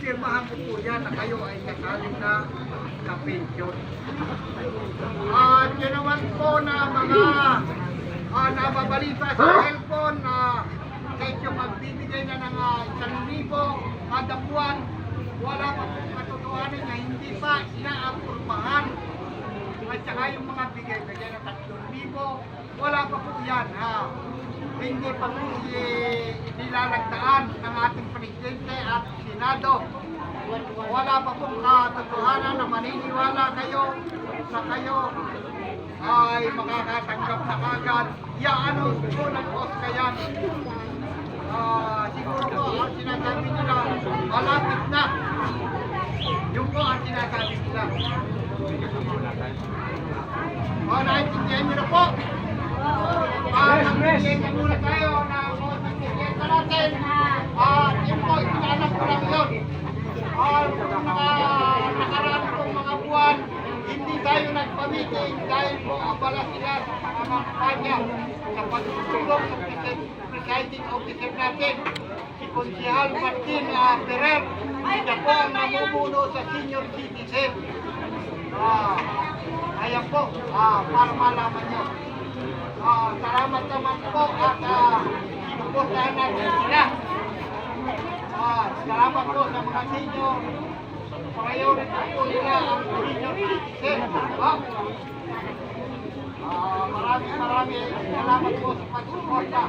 pinipirmahan ko po yan na kayo ay kasali na sa pension. At yun naman po na mga nababalita sa cellphone na kahit yung magbibigay na ng 1,000 kada buwan, wala pa pong katotohanan na hindi pa inaapurmahan. At saka yung mga bigay-bigay na 3,000, wala pa po yan. Hindi pa po nilalagdaan ng ating Presidente at Senado. Wala pa pong katotohanan na maniniwala kayo sa kayo ay makakatanggap na kagad. Ano po ng OSCA yan. Siguro po ang sinasabi nila, malapit na. Yung po ang sinasabi nila. Naintindihan nyo na po. Nagbigay na muna tayo na nagbigay natin. Yun po, ipinaalam ko lang yun. Nakaraan pong mga buwan, hindi tayo nagpa-meeting dahil po abala sila sa pangangapanya sa pagtutulong ng presiding officer natin, si Konsehal Martin Ferrer. Siya po ang namumuno sa senior citizen. Ayan po, para malaman nyo. Salamat naman po at sinuportahan natin sila. Salamat po sa mga senior. Priority po nila ang senior citizen. Maraming salamat po sa pagsuporta.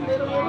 Meron.